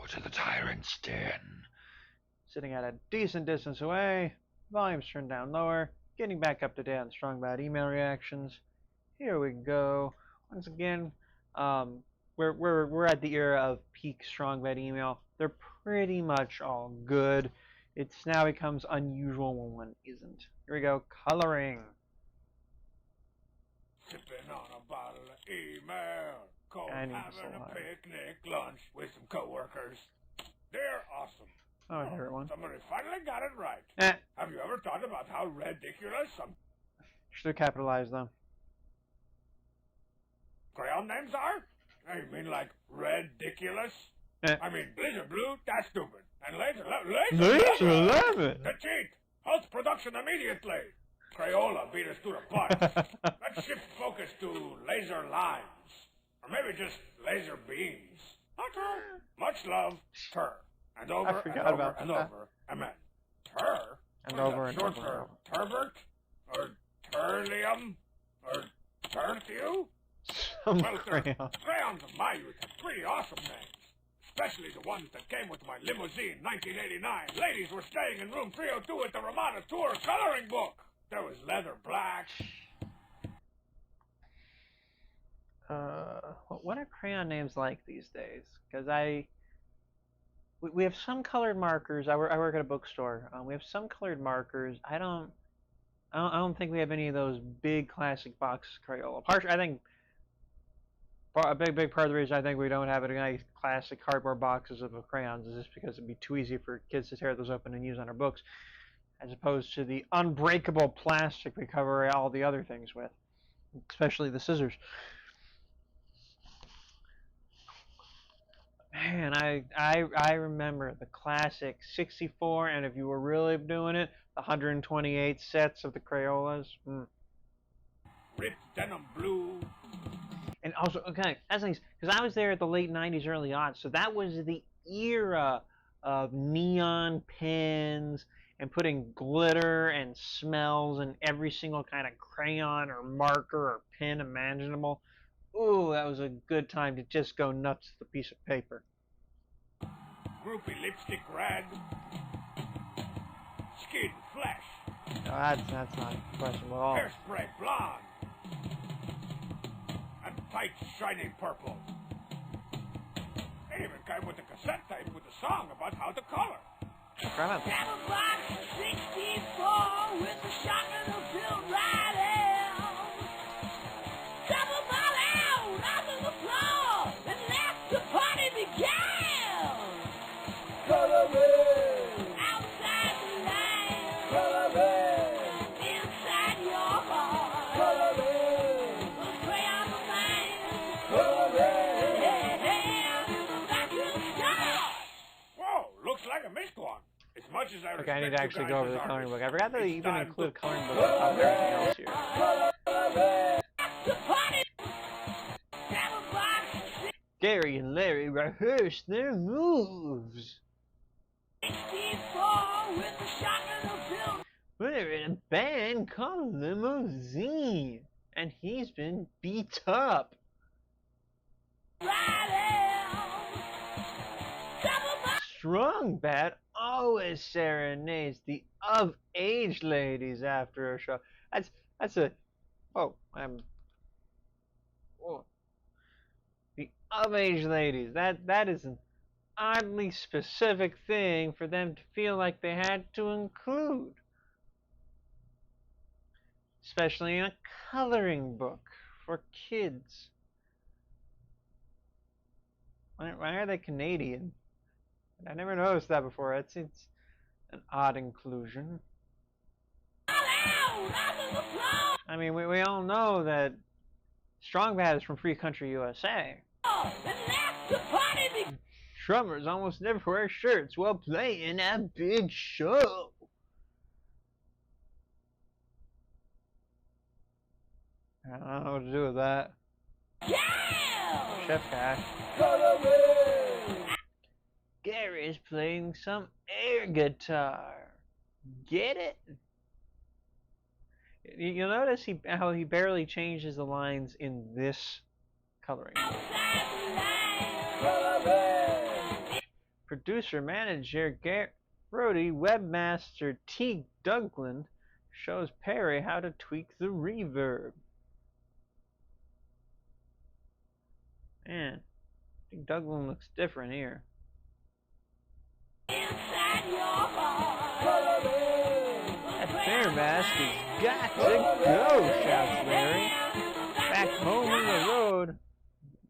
to the Tyrant's Den. Sitting at a decent distance away, volumes turned down lower, getting back up to date on strong bad email reactions. Here we go. Once again, we're at the era of peak strong bad email. They're pretty much all good. It's now becomes unusual when one isn't. Here we go. Coloring. Sipping on a bottle of email. Cold having a picnic lunch with some coworkers. They're awesome. Oh, my favorite one. Somebody finally got it right. Have you ever thought about how ridiculous some should have capitalized them. crayon names are? I mean, like, ridiculous? I mean, Laser Blue, that's stupid. And Laser 11! The cheat! Halt production immediately! Crayola beat us to the punch. Let's shift focus to laser lines. Or maybe just laser beams. Okay. Much love, Tur. And over and over and over. I meant Tur? And over and short over. for Turbert? Or Turlium? Or Turthu? Some Well, crayons. crayons of my youth have pretty awesome names. Especially the ones that came with my limousine 1989. Ladies were staying in room 302 at the Ramada Tour coloring book. There was leather black. What are crayon names like these days? Because we have some colored markers. I work at a bookstore. We have some colored markers. I don't think we have any of those big classic box Crayola. I think a big part of the reason I think we don't have any nice classic cardboard boxes of crayons is just because it'd be too easy for kids to tear those open and use on our books, as opposed to the unbreakable plastic we cover all the other things with, especially the scissors. Man, I remember the classic 64, and if you were really doing it, the 128 sets of the Crayolas. Ripped denim blue. And also, okay, that's nice, because I was there at the late 90s, early aughts, so that was the era of neon pens and putting glitter and smells in every single kind of crayon or marker or pen imaginable. Ooh, that was a good time to just go nuts with a piece of paper. Groupie lipstick red. Skin flesh. No, that's not questionable at all. Hairspray blonde. And tight shiny purple. They even came with a cassette tape with a song about how to color. Grab it. Box 64 with the shotgun to build right out. Double ball out onto the floor and let the party begin. Coloring. Outside the line. Coloring. Inside your heart. Coloring. The crayon of mine. Coloring. Hand in the vacuum start. Whoa, looks like I missed one. As much as I Okay, I need to respect actually you go guys over the as coloring book. I artists, forgot that they it's even time include a to- coloring book on top of everything else here. The party. Double box Gary and Larry rehearse their moves. 64 with the shotgun to build. We're in a band called Limousine, and he's been beat up. Strong Bad always serenades the of-age ladies after a show. That's a the of-age ladies. That is an oddly specific thing for them to feel like they had to include, especially in a coloring book for kids. Why are they Canadian? I never noticed that before. It's an odd inclusion. I mean, we all know that Strong Bad is from Free Country, USA. Drummers almost never wear shirts while playing a big show. I don't know what to do with that. Chef guy. Gary's playing some air guitar. Get it? You'll notice how he barely changes the lines in this coloring. Producer manager Brody, webmaster T. Dougland shows Perry how to tweak the reverb. Man, I think Dougland looks different here. Inside your heart. That bear mask has got to go, shouts Larry. Back home on the road.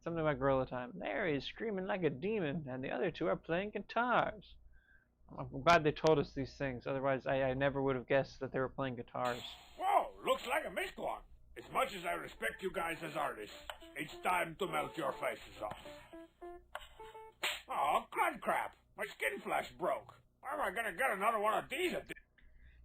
Something about Gorilla Time. Larry is screaming like a demon, and the other two are playing guitars. I'm glad they told us these things, otherwise I never would have guessed that they were playing guitars. Whoa, looks like I missed one. As much as I respect you guys as artists, it's time to melt your faces off. Oh, crap. My skin flash broke. Where am I gonna get another one of these at this?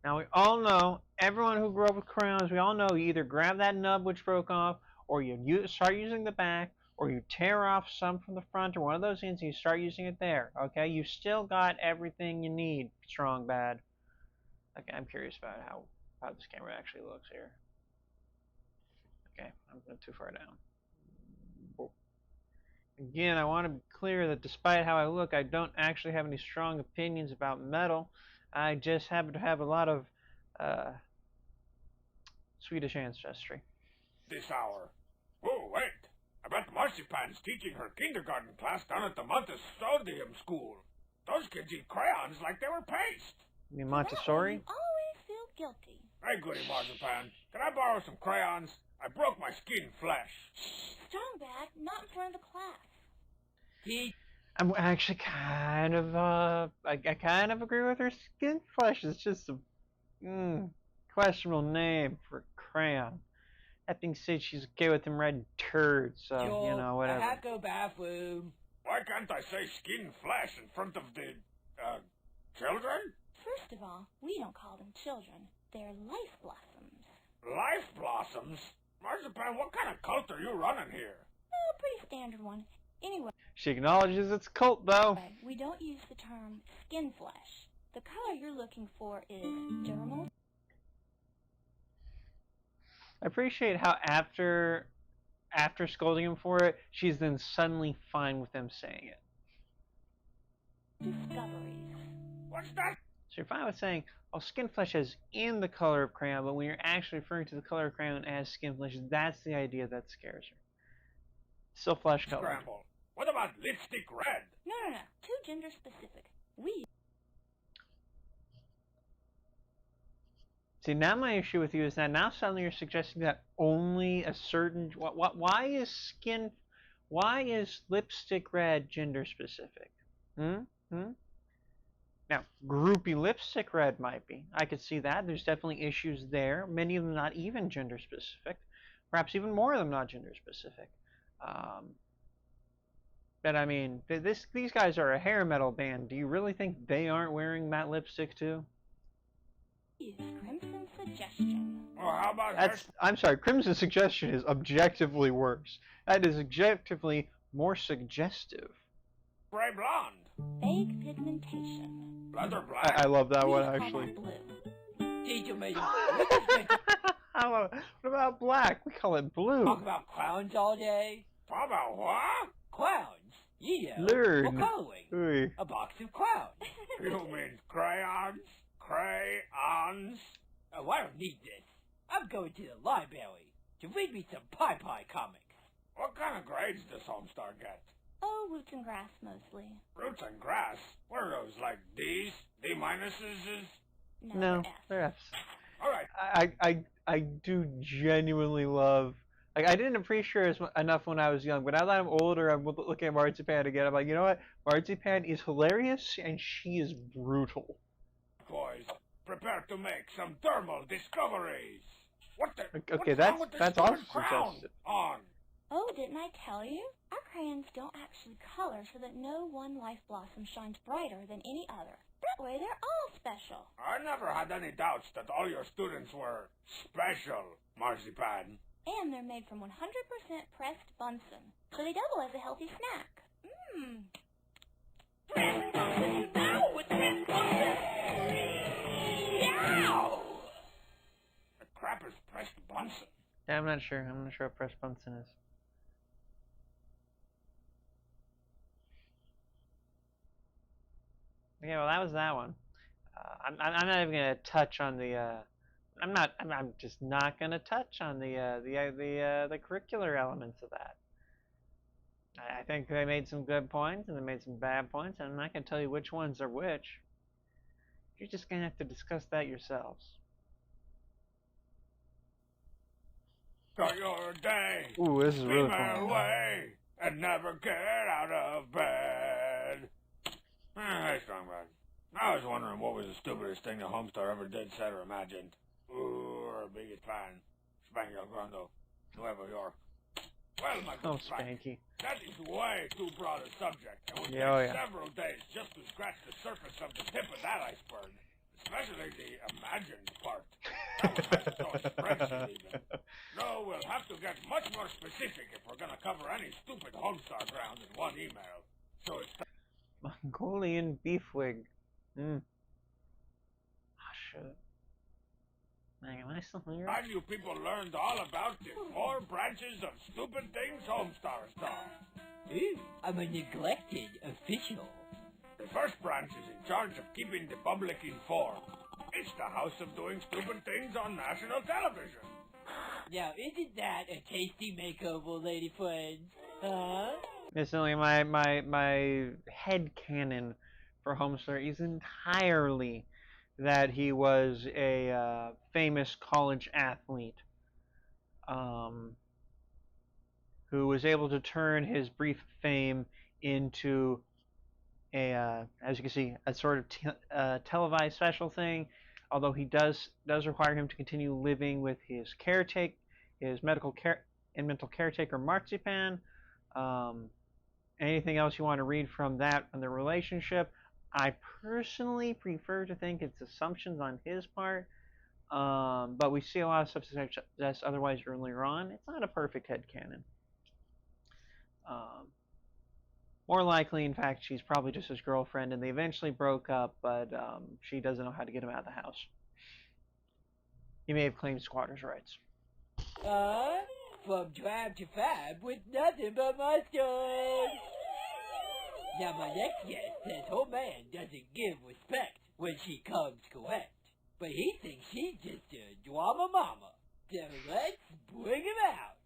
Now we all know, everyone who grew up with crayons, we all know you either grab that nub which broke off, or you start using the back, or you tear off some from the front, or one of those ends and you start using it there, okay? You've still got everything you need, strong bad. Okay, I'm curious about how this camera actually looks here. Okay, I'm going too far down. Again, I want to be clear that despite how I look, I don't actually have any strong opinions about metal. I just happen to have a lot of Swedish ancestry. This hour. Oh, wait. I bet Marzipan's teaching her kindergarten class down at the Montessori school. Those kids eat crayons like they were paste. You mean Montessori? You always feel guilty. Hey, goody Marzipan, can I borrow some crayons? I broke my skin flesh. Strong bad, not in front of the class. I'm actually kind of, I kind of agree with her. Skin flesh is just a questionable name for a crayon. That being said, she's okay with them red turds, so, you know, whatever. I have to go bathroom. Why can't I say skin flesh in front of the, children? First of all, we don't call them children. They're life blossoms. Life blossoms? Marzipan, what kind of cult are you running here? Oh, a pretty standard one. Anyway, She acknowledges it's cult, though. we don't use the term skin flesh. The color you're looking for is dermal. I appreciate how after scolding him for it, she's then suddenly fine with them saying it. Discoveries. What's that? So you're fine with saying, oh, skin flesh is in the color of crayon, but when you're actually referring to the color of crayon as skin flesh, that's the idea that scares her. Still flesh color. Scramble. What about lipstick red? No. Too gender specific. We See, now my issue with you is that now suddenly you're suggesting that only a certain... Why is lipstick red gender specific? Now, groupie lipstick red might be. I could see that. There's definitely issues there. Many of them not even gender specific. Perhaps even more of them not gender specific. But I mean, these guys are a hair metal band. Do you really think they aren't wearing matte lipstick too? use Crimson Suggestion. Or how about I'm sorry, Crimson Suggestion is objectively worse. That is objectively more suggestive. spray blonde? Vague pigmentation. Leather black? I love that We one call actually. that blue. Teacher made I love it. What about black? We call it blue. talk about clowns all day. How about what? Clowns. Yeah. Learn. For coloring. Ooh. A box of clowns. You mean crayons? Crayons? Oh, I don't need this. I'm going to the library to read me some Pie Pie comics. What kind of grades does Homestar get? Oh, roots and grass mostly. Roots and grass? What are those, like D's? D minuses? No, they're they're Fs. Fs. Alright. I do genuinely love. Like, I didn't appreciate her enough when I was young, but now that I'm older, I'm looking at Marzipan again. I'm like, you know what? Marzipan is hilarious, and she is brutal. Boys, prepare to make some thermal discoveries. What the? Okay, what's wrong with this that's stupid also crown suggestive. on? Oh, didn't I tell you? Our crayons don't actually color so that no one life blossom shines brighter than any other. That way they're all special. I never had any doubts that all your students were special, Marzipan. And they're made from 100% pressed Bunsen, so they double as a healthy snack. Mmm. Pressed Bunsen now with pressed Bunsen. Yow! The crap is pressed Bunsen. Yeah, I'm not sure. I'm not sure what press Bunsen is. yeah, well, that was that one. I'm not even gonna touch on the. I'm just not gonna touch on the curricular elements of that. I think they made some good points and they made some bad points, and I'm not gonna tell you which ones are which. You're just gonna have to discuss that yourselves. Got your day. Ooh, this is really Female fun. way and never get out of bed. Hey, Strongman. I was wondering what was the stupidest thing the Homestar ever did, said, or imagined. Ooh, our biggest fan. Spanky El Grando. Nueva York. Well, my Oh, good Spanky, Spanky. that is way too broad a subject. It would Yeah, oh, take yeah. several days just to scratch the surface of the tip of that iceberg. Especially the imagined part. That was like so spreadsheet even. No, we'll have to get much more specific if we're gonna cover any stupid Homestar ground in one email. So it's Mongolian beefwig. Ah, shoot. Man, am I still here? time you people learned all about the 4 branches of stupid things Homestar Star. Ooh, I'm a neglected official. The first branch is in charge of keeping the public informed. It's the house of doing stupid things on national television. Now, isn't that a tasty makeover, lady friends? Huh? Instantly, my head canon for Homestar is entirely that he was a famous college athlete who was able to turn his brief fame into a, as you can see, a sort of televised special thing. Although he does require him to continue living with his medical care and mental caretaker Marzipan. Anything else you want to read from that on the relationship? I personally prefer to think it's assumptions on his part, but we see a lot of stuff to suggest otherwise earlier on. It's not a perfect headcanon. More likely, in fact, she's probably just his girlfriend, and they eventually broke up, but she doesn't know how to get him out of the house. He may have claimed squatters' rights. From drab to fab with nothing but mustard. Now my next guest says her man doesn't give respect when she comes correct. But he thinks she's just a drama mama. So let's bring him out.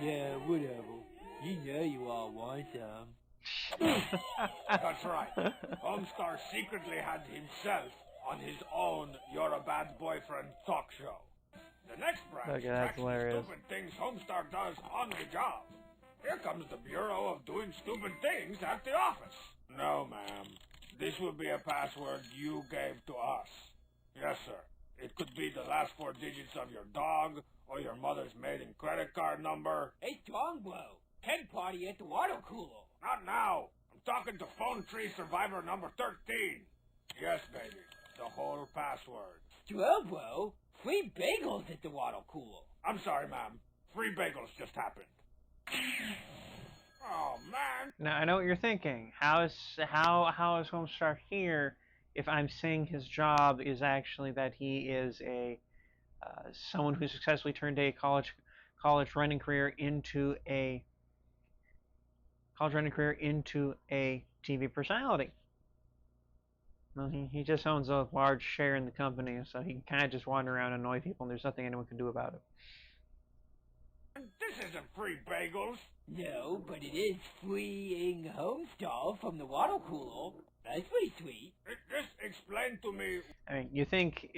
Yeah, whatever. You know you all want some. That's right. Homestar secretly had himself on his own You're a Bad Boyfriend talk show. The next branch Okay, that's tracks the hilarious. stupid things Homestar does on the job. Here comes the Bureau of Doing Stupid Things at the office. No, ma'am. This would be a password you gave to us. Yes, sir. It could be the last 4 digits of your dog, or your mother's maiden credit card number. Hey, Strongbow. Tent party at the water cooler. Not now. I'm talking to Phone Tree Survivor number 13. Yes, baby. The whole password. Strongbow? Free bagels at the water cooler. I'm sorry, ma'am. 3 bagels just happened. Oh, man. Now I know what you're thinking. How is Homestar here if I'm saying his job is actually that he is a someone who successfully turned a college running career into a TV personality? Well, he just owns a large share in the company, so he can kind of just wander around and annoy people, and there's nothing anyone can do about it. This isn't free bagels. No, but it is freeing Homestar from the water cooler. That's pretty sweet. Just explain to me. I mean, you think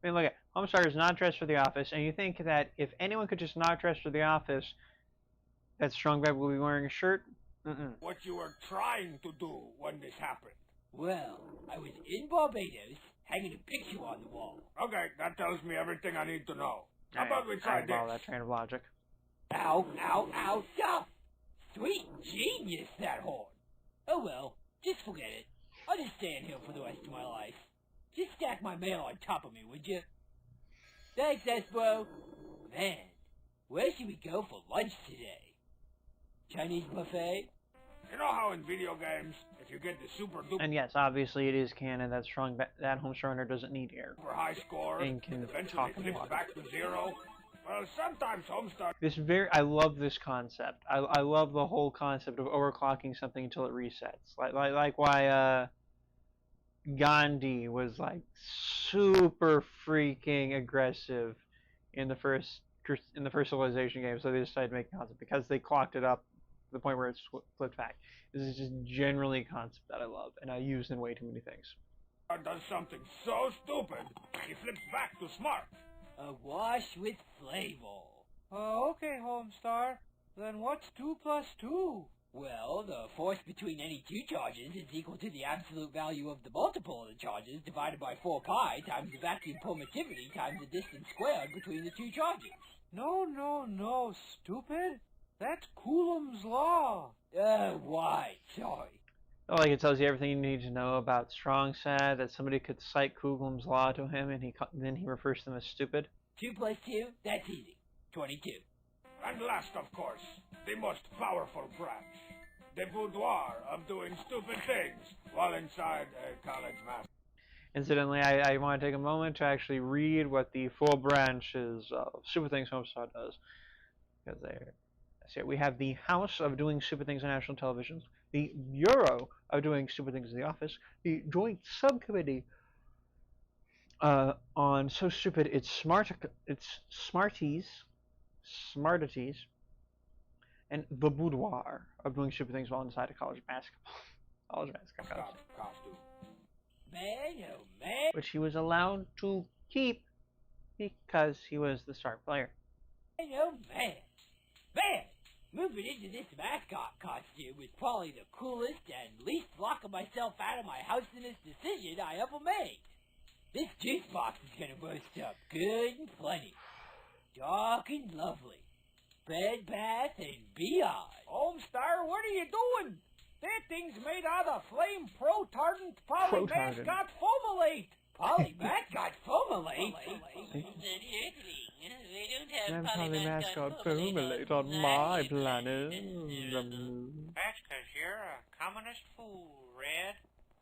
look at Homestar is not dressed for the office, and you think that if anyone could just not dress for the office, that Strongbag will be wearing a shirt? What you were trying to do when this happened. Well, I was in Barbados, hanging a picture on the wall. Okay, that tells me everything I need to know. How about we try follow this? that train of logic. Ow, ow, ow, stop! Sweet genius, that horn. Oh well, just forget it. I'll just stand here for the rest of my life. Just stack my mail on top of me, would you? Thanks, Espo. Man, where should we go for lunch today? Chinese buffet? You know how in video games, if you get the super duper And yes, obviously it is canon that that Homestar Runner doesn't need air. high score, And can it eventually talk and flips walk. back to 0? Well, sometimes Homestar I love this concept. I love the whole concept of overclocking something until it resets. Like why Gandhi was like super freaking aggressive in the first Civilization game, so they decided to make a concept because they clocked it up to the point where it flipped back. This is just generally a concept that I love and I use in way too many things. does something so stupid, he flips back to smart. Awash with flavor. Okay, Homestar. Then what's 2 plus 2? Well, the force between any two charges is equal to the absolute value of the multiple of the charges divided by 4 pi times the vacuum permittivity times the distance squared between the two charges. No, stupid. That's Coulomb's law. Why? Sorry. Like it tells you everything you need to know about Strong said that somebody could cite Coulomb's law to him, and then he refers to them as stupid. 2 plus 2? That's easy. 22. And last, of course, the most powerful branch. The boudoir of doing stupid things while inside a college master. Incidentally, I want to take a moment to actually read what the full branches of Stupid Things Homestar does. Because we have the House of Doing Stupid Things on National Television, the Bureau of Doing Stupid Things in the Office, the Joint Subcommittee on So Stupid It's Smarties, and the Boudoir of Doing Stupid Things while inside a college basketball. Costume. Man, oh man. Which he was allowed to keep because he was the star player. Man, oh man. Man! Moving into this mascot costume was probably the coolest and least locking myself out of my house in this decision I ever made. This juice box is gonna burst up good and plenty. Dark and lovely. Bed, bath, and beyond. Homestar, what are you doing? That thing's made out of flame pro-tardant polymascot foamolate. Polymascot foamolate? They don't have polymascot foamolate on my planet. That's 'cause you're a communist fool, Red.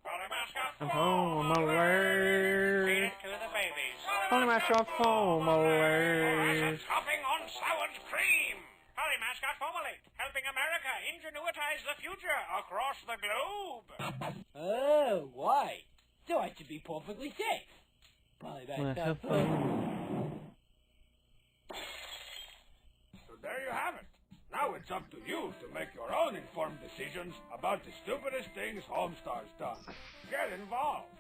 Polymascot Foamolate. Feed it to the babies. Polymascot foamolate. topping on soured cream. Polymascot foamolate, helping America ingenuitize the future across the globe. Oh, why? So I should be perfectly safe. Polymascot foamolate. So there you have it. Now it's up to you to make your own informed decisions about the stupidest things Homestar's done. Get involved.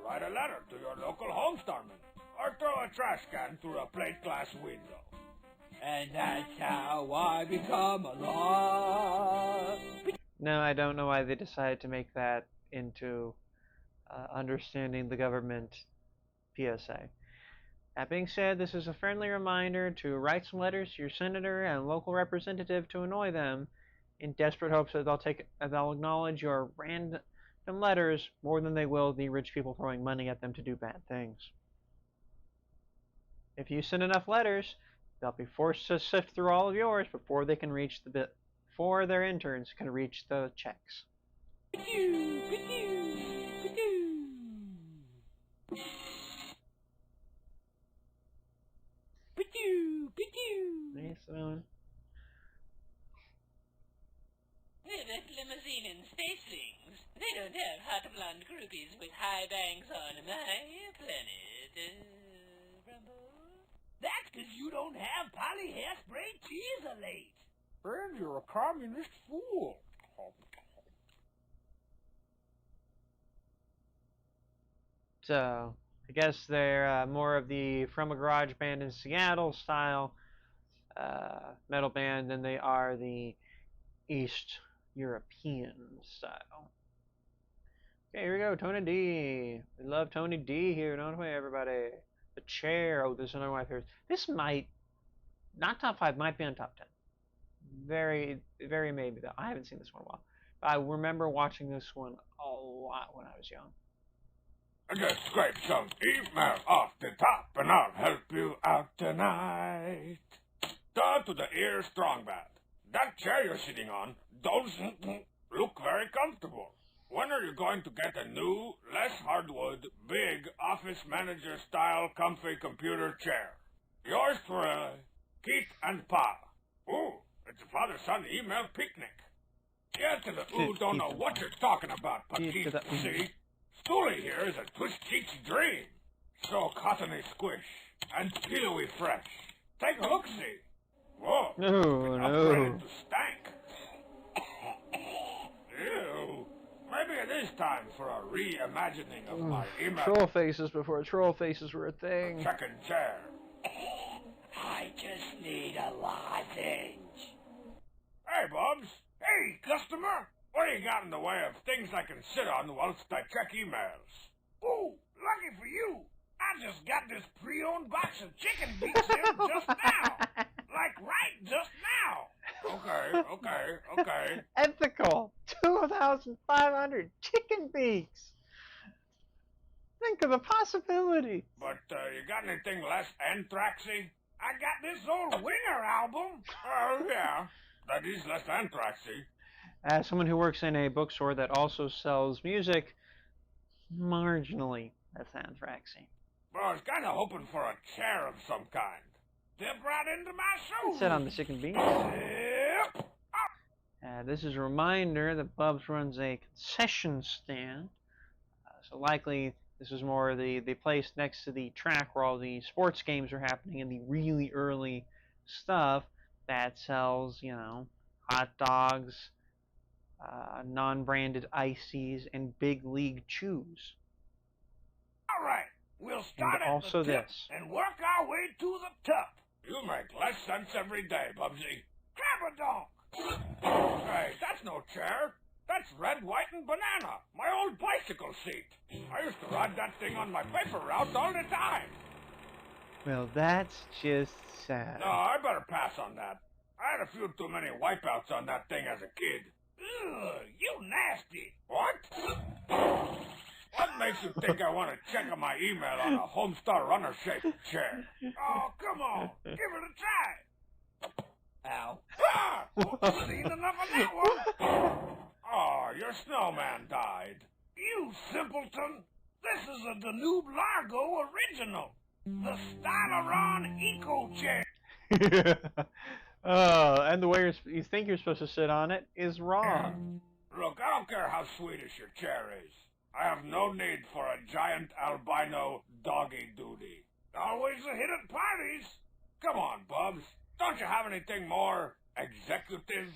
Write a letter to your local Homestarman, or throw a trash can through a plate glass window. And that's how I become a law. No, I don't know why they decided to make that into understanding the government PSA. That being said, this is a friendly reminder to write some letters to your senator and local representative to annoy them, in desperate hopes that they'll acknowledge your random letters more than they will the rich people throwing money at them to do bad things. If you send enough letters, they'll be forced to sift through all of yours before they can reach before their interns can reach the checks. Nice one. That limousine and space things. They don't have hot blonde groupies with high bangs on my planet. Rumble? That's 'cause you don't have polyhairspray cheesalate. And you're a communist fool. So, I guess they're more of the From a Garage Band in Seattle style metal band than they are the East European style. Okay, here we go, Tony D. We love Tony D here, don't we, everybody? The Chair. Oh, this is another one of my favorites. This might, not top 5, might be on top 10. Very, very maybe, though. I haven't seen this one in a while. But I remember watching this one a lot when I was young. Just scrape some email off the top and I'll help you out tonight. Down to the ear strong bat. That chair you're sitting on doesn't look very comfortable. When are you going to get a new, less hardwood, big office manager style comfy computer chair? Yours truly, Keith and Pa. Ooh, it's a father-son email picnic. Yeah, to the ooh, don't know what you're talking about, Petite, see? Stoolie here is a twist cheeks dream. So cottony squish and pillowy fresh. Take a look-see. Whoa, No, upgraded no. to stank. Ew. Maybe it is time for a reimagining of my email. Troll faces before troll faces were a thing. Second chair. I just need a lozenge. Hey, Bubs. Hey, customer. What do you got in the way of things I can sit on whilst I check emails? Ooh, lucky for you. I just got this pre-owned box of chicken beaks in just now. Like right just now. Okay. Ethical. 2,500 chicken beaks. Think of the possibility. But you got anything less anthraxy? I got this old Winger album. Oh, yeah. That is less anthraxy. As someone who works in a bookstore that also sells music, marginally less anthraxy. Well, I was kind of hoping for a chair of some kind. Step right into my shoes. Sit on the chicken beaks. Yep. This is a reminder that Bubs runs a concession stand. So likely this is more the place next to the track where all the sports games are happening and the really early stuff that sells, you know, hot dogs, non-branded ices, and big league chews. All right. We'll start And at also the tip this. and work our way to the top. You make less sense every day, Bubsy. Cabadonk. Hey, that's no chair. That's red, white, and banana. My old bicycle seat. I used to ride that thing on my paper route all the time. Well, that's just sad. No, I better pass on that. I had a few too many wipeouts on that thing as a kid. Ugh, you nasty. What? What makes you think I want to check on my email on a Homestar Runner-shaped chair? Oh, come on. Give it a try. Ow. Ah! Seen enough of that one. Oh, your snowman died. You simpleton. This is a Danube Largo original. The Styleron Eco Chair. Oh, and the way you think you're supposed to sit on it is wrong. Look, I don't care how Swedish your chair is. I have no need for a giant albino doggy duty. Always a hit at parties. Come on, Bubs. Don't you have anything more executive?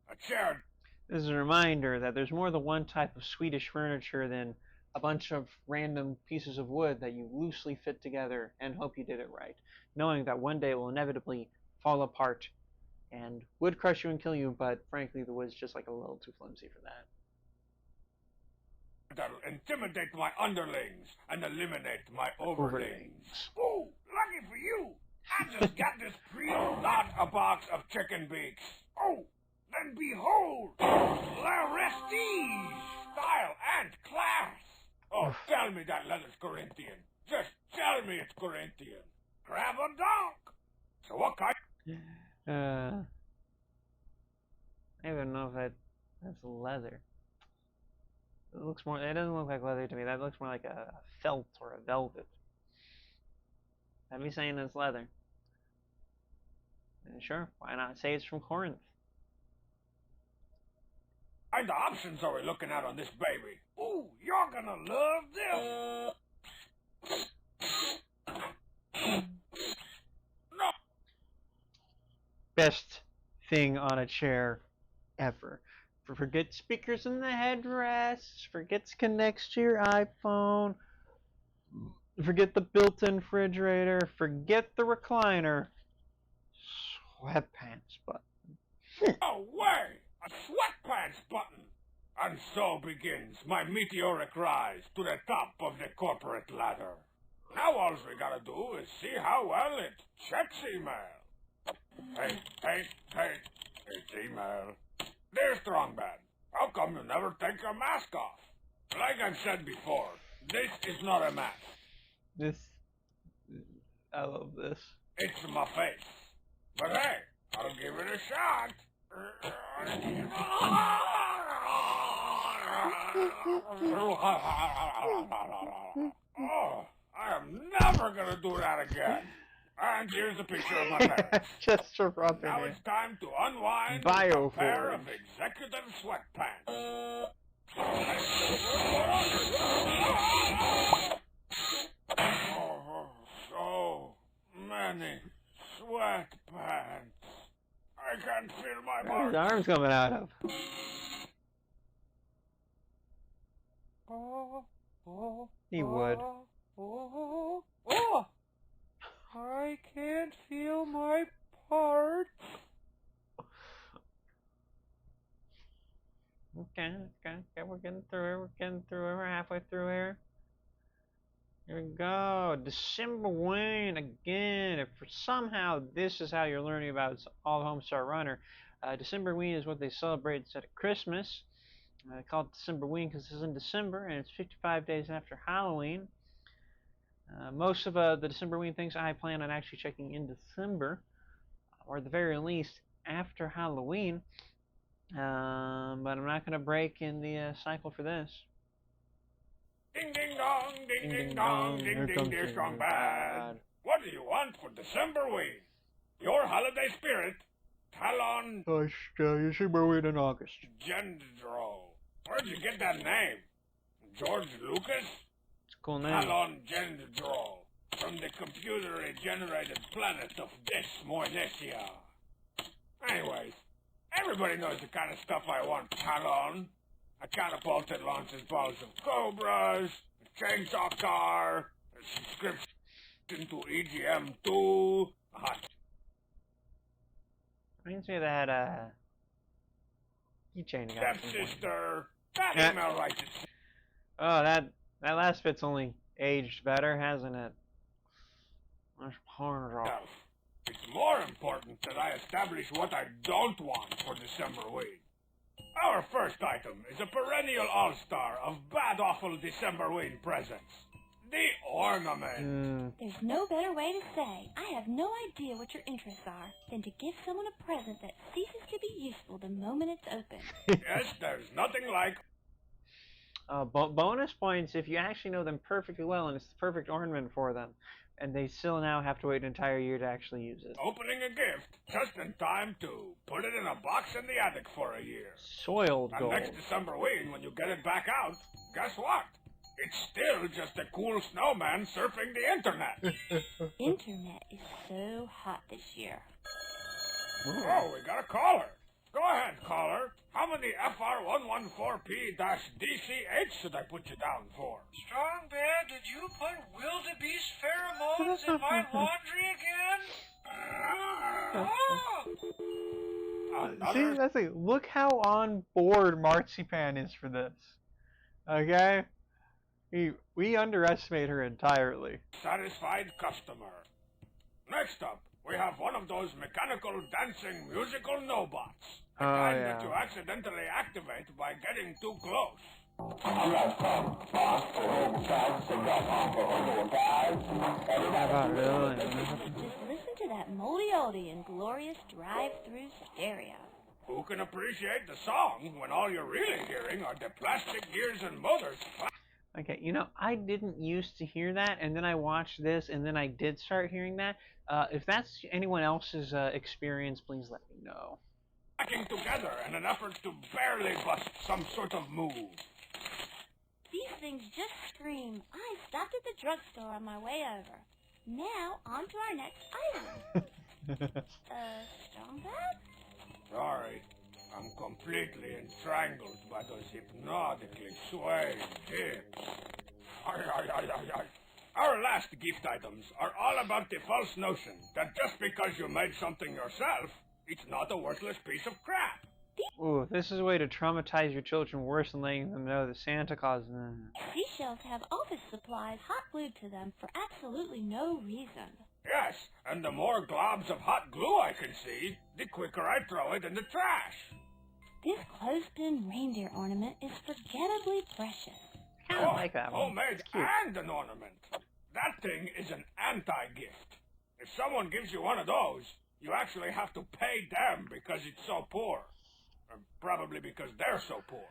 A chair. This is a reminder that there's more than one type of Swedish furniture than a bunch of random pieces of wood that you loosely fit together and hope you did it right, knowing that one day it will inevitably fall apart and would crush you and kill you, but frankly the wood's just like a little too flimsy for that. That'll intimidate my underlings and eliminate my overlings. Ooh, lucky for you. I just got this pre-owned Not a box of chicken beaks. Oh, then behold, la restige. Style and class. Oh, tell me that leather's Corinthian. Just tell me it's Corinthian. Grab a donk. So what kind? I don't even know if that's leather. It looks more. It doesn't look like leather to me. That looks more like a felt or a velvet. I'd be saying it's leather. Sure, why not say it's from Corinth? What kind of options are we looking at on this baby? Ooh, you're gonna love this. No. Best thing on a chair ever. Forget speakers in the headrest. Forget connects to your iPhone. Forget the built-in refrigerator. Forget the recliner. Sweatpants button. No way! A sweatpants button! And so begins my meteoric rise to the top of the corporate ladder. Now all we gotta do is see how well it checks email. Hey, it's email. Dear Strongman, how come you never take your mask off? Like I've said before, this is not a mask. I love this. It's my face. But hey, I'll give it a shot. Oh, I am never gonna do that again. And here's a picture of my parents. Just to rub Now it in. it's time to unwind Bioforge. with a pair of executive sweatpants. Oh, so many sweatpants. I can't feel my Where's his marks. arms coming out of? He would. I can't feel my parts. Okay, we're getting through it, we're halfway through here. Here we go, December Wayne again. If for somehow this is how you're learning about All Homestar Runner, December Ween is what they celebrate instead of Christmas. They call it December Ween because it's in December and it's 55 days after Halloween. Most of the December Ween things I plan on actually checking in December, or at the very least after Halloween. But I'm not going to break in the cycle for this. Ding ding dong, ding ding dong, ding ding dear strong bad. What do you want for December week? Your holiday spirit, Talon Gosh, December Ween in August. Gendro. Where'd you get that name? George Lucas? It's a cool name. Talon Gendro. From the computer-generated planet of Desmoinesia. Anyways, everybody knows the kind of stuff I want, Talon. A catapult that launches balls of cobras, a chainsaw car, a subscription to EGM2, a hot Reminds me of that keychain guy. stepsister, that Yeah. email writes it. Oh, that last bit's only aged better, hasn't it? There's porn off. Now, it's more important that I establish what I don't want for December week. Our first item is a perennial all-star of bad-awful December week presents. The ornament. There's no better way to say, I have no idea what your interests are, than to give someone a present that ceases to be useful the moment it's opened. Yes, there's nothing like Bonus points if you actually know them perfectly well and it's the perfect ornament for them, and they still now have to wait an entire year to actually use it. opening a gift just in time to put it in a box in the attic for a year. Soiled And gold. next December week, when you get it back out, guess what? It's still just a cool snowman surfing the internet. Internet is so hot this year. Oh, we got a caller. Go ahead, caller. How many FR114P-DCH should I put you down for? Strong Bear, did you put wildebeest pheromones in my laundry again? See, that's it. Look how on board Marzipan is for this. Okay? We underestimate her entirely. Satisfied customer. Next up, we have one of those mechanical dancing musical nobots. The Oh, kind yeah. that you accidentally activate by getting too close. Just listen to that moldy oldie and glorious drive-through stereo. Who can appreciate the song when all you're really hearing are the plastic gears and motors? Okay, you know, I didn't used to hear that, and then I watched this, and then I did start hearing that. If that's anyone else's experience, please let me know. Clacking together in an effort to barely bust some sort of move. These things just scream, I stopped at the drugstore on my way over. Now, on to our next item. Strong Bad? Sorry, I'm completely entrangled by those hypnotically swaying hips. Our last gift items are all about the false notion that just because you made something yourself, it's not a worthless piece of crap. Ooh, this is a way to traumatize your children worse than letting them know that Santa Claus... Seashells have office supplies hot glued to them for absolutely no reason. Yes, and the more globs of hot glue I can see, the quicker I throw it in the trash. This clothespin reindeer ornament is forgettably precious. I kind of like that one. Homemade It's cute. and an ornament. That thing is an anti-gift. If someone gives you one of those, you actually have to pay them because it's so poor. Or probably because they're so poor.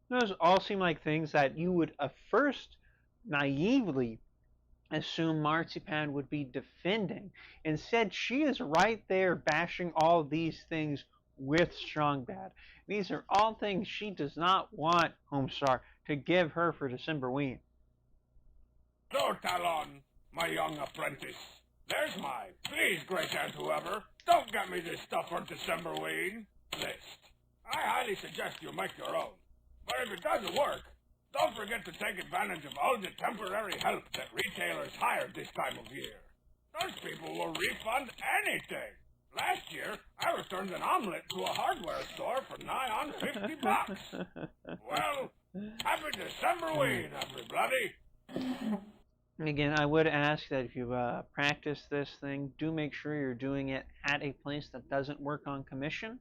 Those all seem like things that you would first naively assume Marzipan would be defending. Instead, she is right there bashing all these things with Strong Bad. These are all things she does not want Homestar to give her for Decemberween. So, Talon, my young apprentice, there's my, please, great aunt whoever, don't get me this stuff for Decemberween list. I highly suggest you make your own. But if it doesn't work, don't forget to take advantage of all the temporary help that retailers hire this time of year. Those people will refund anything. Last year, I returned an omelet to a hardware store for nigh on $50. Well, happy Decemberween, everybody. Again, I would ask that if you practice this thing, do make sure you're doing it at a place that doesn't work on commission.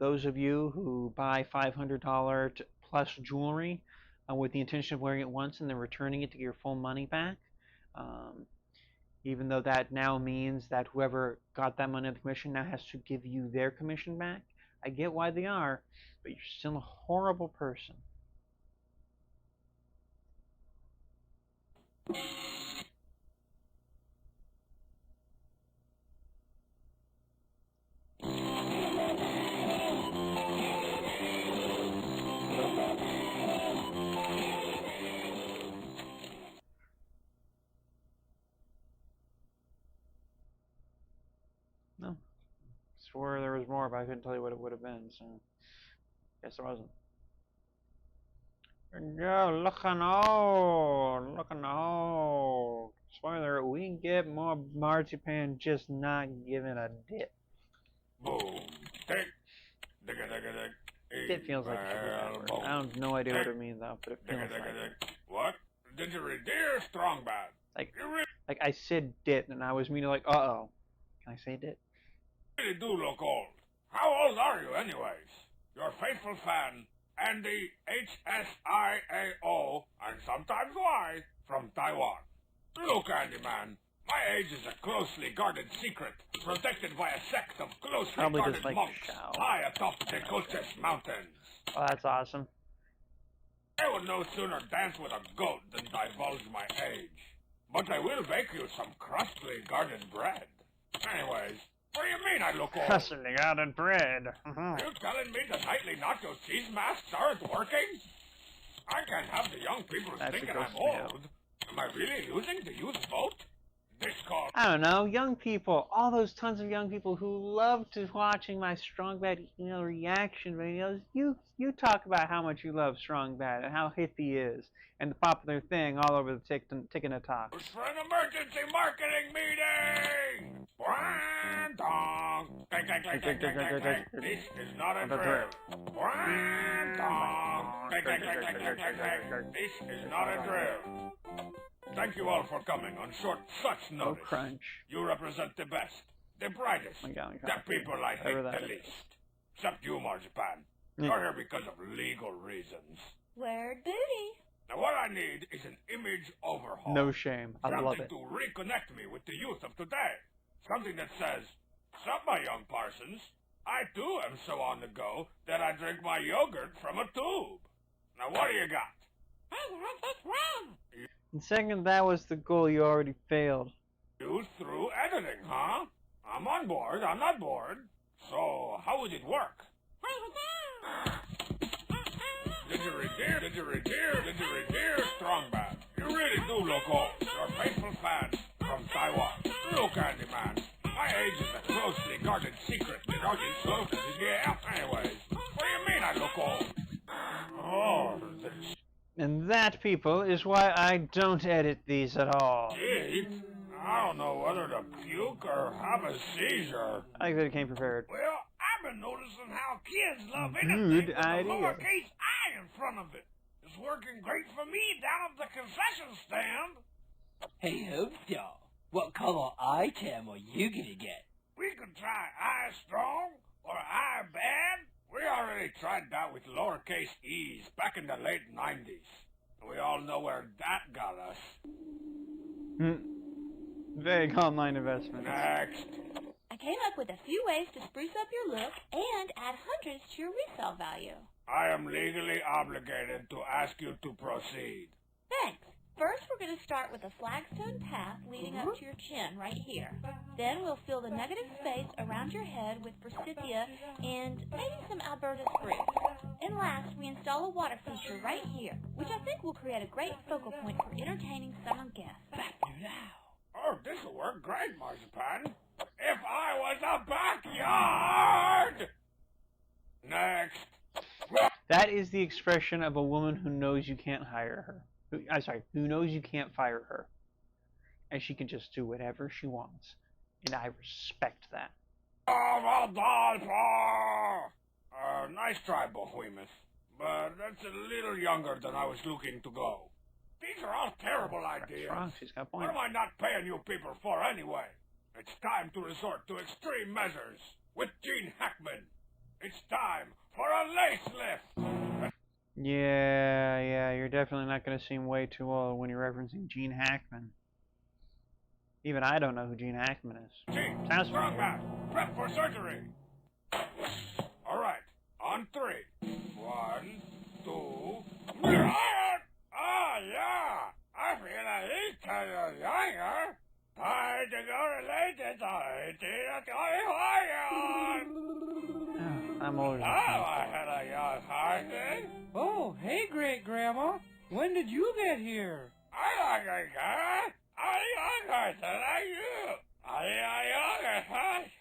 Those of you who buy $500 plus jewelry with the intention of wearing it once and then returning it to get your full money back, even though that now means that whoever got that money on the commission now has to give you their commission back. I get why they are, but you're still a horrible person. No. Swore there was more, but I couldn't tell you what it would have been, so guess there wasn't. Go, looking old. Spoiler, we can get more Marzipan, just not giving a dip. Boom. Tick. Digga, digga, dig. Dip feels like it should be that word. I have no idea what it means though, but it feels Digga, digga, like it. dig. What? Did you read Dear Strong Bad? Like I said dit, and I was meaning like, uh-oh. Can I say dit? You really do look old. How old are you, anyways? Your faithful fan, Andy HSIAO, and sometimes Y, from Taiwan. Look, Andy, man, my age is a closely guarded secret, protected by a sect of closely guarded monks high atop the Coches Mountains. Oh, that's awesome. I would no sooner dance with a goat than divulge my age. But I will bake you some crustly guarded bread. Anyways, what do you mean I look old? Crustly guarded bread. Are you telling me the nightly nacho cheese masks aren't working? I can't have the young people thinking I'm old. Am I really losing the youth vote? Discord. I don't know, young people, all those tons of young people who love to watching my Strong Bad reaction videos. You talk about how much you love Strong Bad and how hip he is, and the popular thing all over the TikTok. It's for an emergency marketing meeting! Dong. This is not a drill. Dong. This is not a drill. Thank you all for coming on such notice. Oh, crunch. You represent the best, the brightest, the people I hate the least. Except you, Marzipan. You're here because of legal reasons. Where duty? Now what I need is an image overhaul. No shame. I love it. Something to reconnect me with the youth of today. Something that says, "Sup, my young Parsons. I too am so on the go that I drink my yogurt from a tube." Now what do you got? I want this one. And second, that was the goal you already failed. You through editing, huh? I'm on board. I'm not bored. So, how would it work? Did you redeem Strong Bad? You really do look old. Your faithful fan from Taiwan. Look, Andy, man. My age is a closely guarded secret. Yeah, anyways. What do you mean I look old? Oh, this... And that, people, is why I don't edit these at all. Gee, I don't know whether to puke or have a seizure. I think that it came prepared. Well, I've been noticing how kids love anything with a lowercase I in front of it. It's working great for me down at the concession stand. Hey, Homestar, what color item are you gonna get? We could try I strong or I bad. We already tried that with lowercase e's back in the late 90s. We all know where that got us. Vague online investments. Next. I came up with a few ways to spruce up your look and add hundreds to your resale value. I am legally obligated to ask you to proceed. Thanks. First, we're going to start with a flagstone path leading up to your chin right here. Then we'll fill the negative space around your head with forsythia and maybe some Alberta spruce. And last, we install a water feature right here, which I think will create a great focal point for entertaining summer guests. Back to now. Oh, this'll work great, Marzipan. If I was a backyard! Next. That is the expression of a woman who knows you can't hire her. Who knows you can't fire her. And she can just do whatever she wants. And I respect that. Nice try, Behemoth. But that's a little younger than I was looking to go. These are all terrible ideas. Wrong. She's got a point. What am I not paying you people for anyway? It's time to resort to extreme measures with Gene Hackman. It's time for a lace lift. Yeah, you're definitely not going to seem way too old when you're referencing Gene Hackman. Even I don't know who Gene Hackman is. Gene, Sounds strong familiar. man, prep for surgery. All right, on 3. 1, 2. Oh, yeah, I feel a little kind of younger. Time to go to latest 18 I'm older than Oh, I had a young heart. Oh, hey, great-grandma. When did you get here? I like a guy. I younger than you. I younger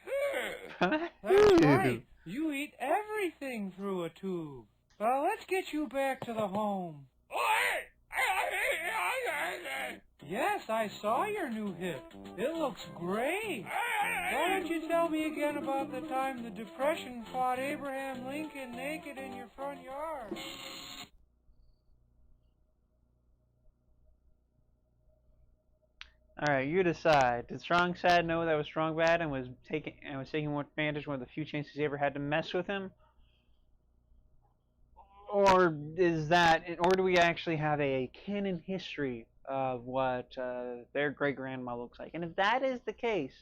too. That's right. You eat everything through a tube. Well, let's get you back to the home. Yes, I saw your new hip. It looks great. Why don't you tell me again about the time the Depression fought Abraham Lincoln naked in your front yard? Alright, you decide. Did Strong Sad know that was Strong Bad and was taking advantage of one of the few chances he ever had to mess with him? Or do we actually have a canon history of what their great-grandma looks like? And if that is the case,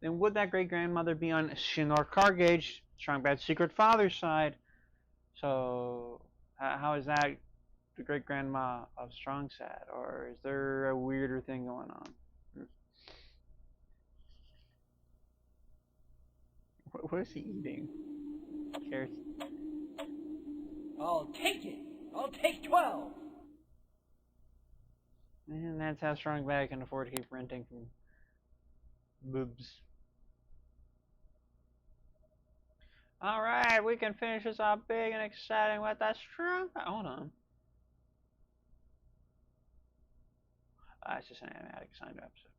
then would that great-grandmother be on Shinnor Cargage, Strong Bad's secret father's side? So, how is that the great-grandma of Strong Sad? Or is there a weirder thing going on? What is he eating? Carrots. I'll take it. I'll take 12. And that's how Strong Bad can afford to keep renting from boobs. Alright, we can finish this off big and exciting with that Strong Bad. Hold on. It's just an animatic signed episode.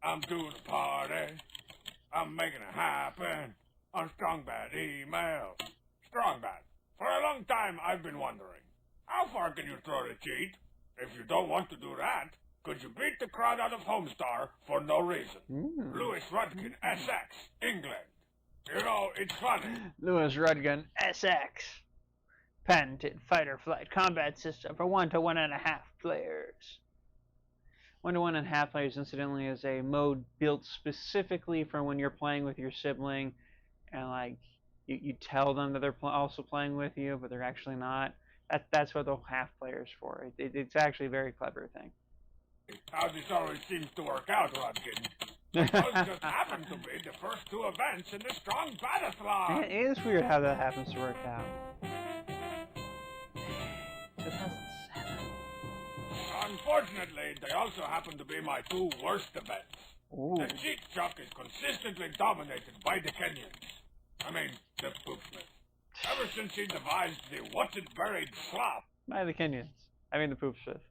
I'm doing a party. I'm making it happen. On Strong Bad email. Strong Bad, for a long time I've been wondering, how far can you throw the cheat? If you don't want to do that, could you beat the crowd out of Homestar for no reason? Louis Rudkin, SX, England. You know, it's funny. Louis Rudkin, SX. Patented fighter flight combat system for 1 to 1.5 players. 1 to 1.5 players, incidentally, is a mode built specifically for when you're playing with your sibling and, like, you tell them that they're also playing with you, but they're actually not. That's what the half player is for. It's actually a very clever thing. How this always seems to work out, Rudkin. Those just happen to be the first 2 events in the Strong Badathon. It is weird how that happens to work out. 2007. Unfortunately, they also happen to be my 2 worst events. Ooh. The Cheat Chuck is consistently dominated by the Kenyans. I mean, the Poopsmith. Ever since he devised the what's-it-buried slop. By the Kenyans. I mean the Poopsmith.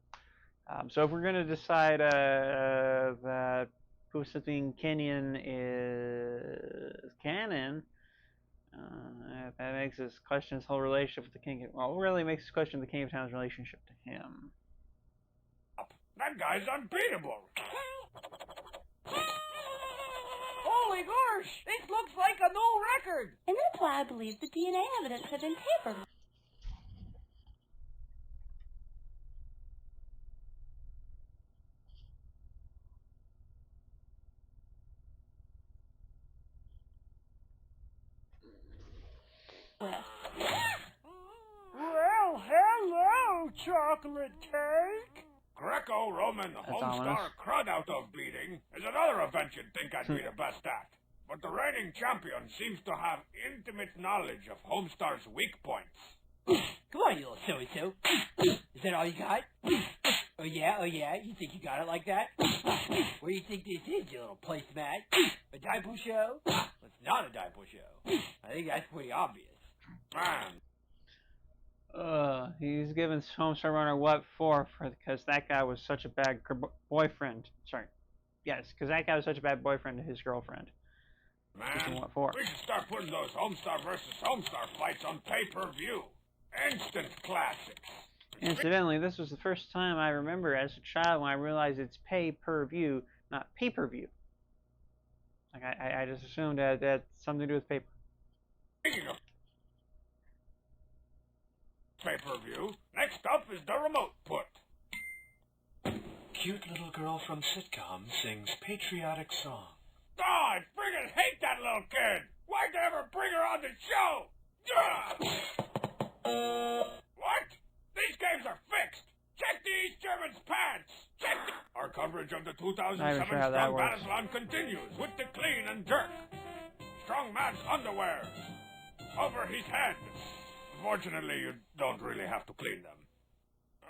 So if we're going to decide that Poopsmith being Kenyan is canon, that makes us question his whole relationship with the King. Well, it really makes us question the King of Town's relationship to him. That guy's unbeatable. Holy gosh! This looks like a new record! And that's why I believe the DNA evidence had been tampered with. Well, hello, chocolate cake. Greco-Roman Homestar crud out of beating is another event you'd think I'd be the best at. But the reigning champion seems to have intimate knowledge of Homestar's weak points. Come on, you little so-and-so. Is that all you got? Oh yeah? You think you got it like that? Where do you think this is, you little placemat? A Daipo show? Well, it's not a Daipo show. I think that's pretty obvious. Man, He's giving Homestar Runner what for? Because that guy was such a bad boyfriend. Sorry. Yes, because that guy was such a bad boyfriend to his girlfriend. man, What for? we should start putting those Homestar versus Homestar fights on pay-per-view. Instant classics. Incidentally, this was the first time I remember as a child when I realized it's pay-per-view, not pay-per-view. Like I just assumed that that's something to do with paper. Speaking of pay-per-view, next up is the remote put. Cute little girl from sitcom sings patriotic song. Oh, I friggin' hate that little kid! Why'd they ever bring her on the show? What? These games are fixed! Check the East German's pants! Check the... Our coverage of the 2007 sure how that Strong works. Battleslam continues with the clean and jerk. Strongman's underwear. Over his head. Fortunately, you don't really have to clean them.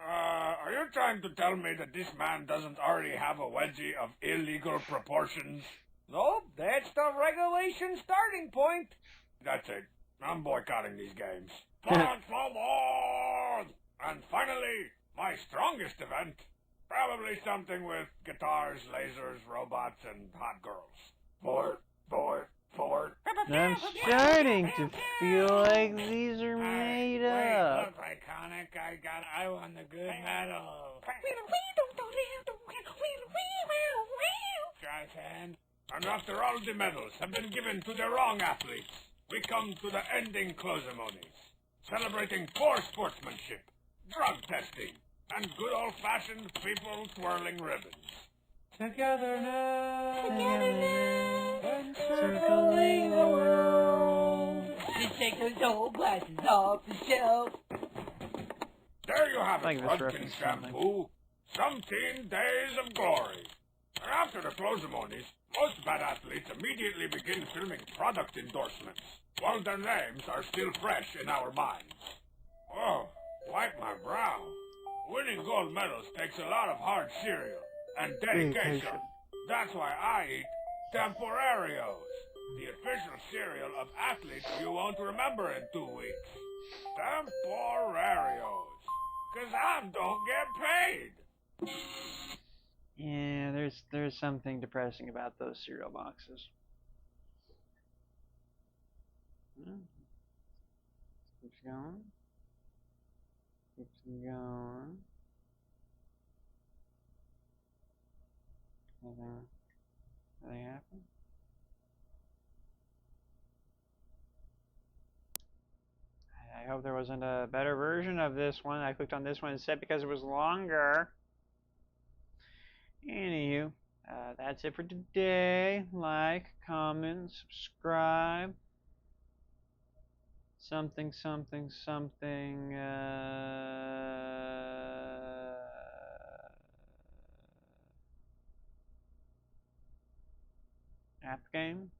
Are you trying to tell me that this man doesn't already have a wedgie of illegal proportions? Nope, that's the regulation starting point. That's it. I'm boycotting these games. Forward! And finally, my strongest event. Probably something with guitars, lasers, robots, and hot girls. Forward. I'm starting to feel like these are made up. Look iconic. I won the good medal. Trash hand. And after all the medals have been given to the wrong athletes, we come to the ending closemonies, celebrating poor sportsmanship, drug testing, and good old-fashioned people twirling ribbons. Together now. Circling the world. Just take those old glasses off the shelf. There you have Like it, this Rudkin reference or something. shampoo. Some teen days of glory. And after the closemonies, most bad athletes immediately begin filming product endorsements, while their names are still fresh in our minds. Oh, wipe my brow. Winning gold medals takes a lot of hard cereal and dedication. That's why I eat Temporarios, the official cereal of athletes you won't remember in 2 weeks. Temporarios. 'Cause I don't get paid. Yeah, there's something depressing about those cereal boxes. Keeps going. Keeps going. Nothing happened. I hope there wasn't a better version of this one. I clicked on this one instead because it was longer. Anywho, that's it for today. Like, comment, subscribe. Something. App game.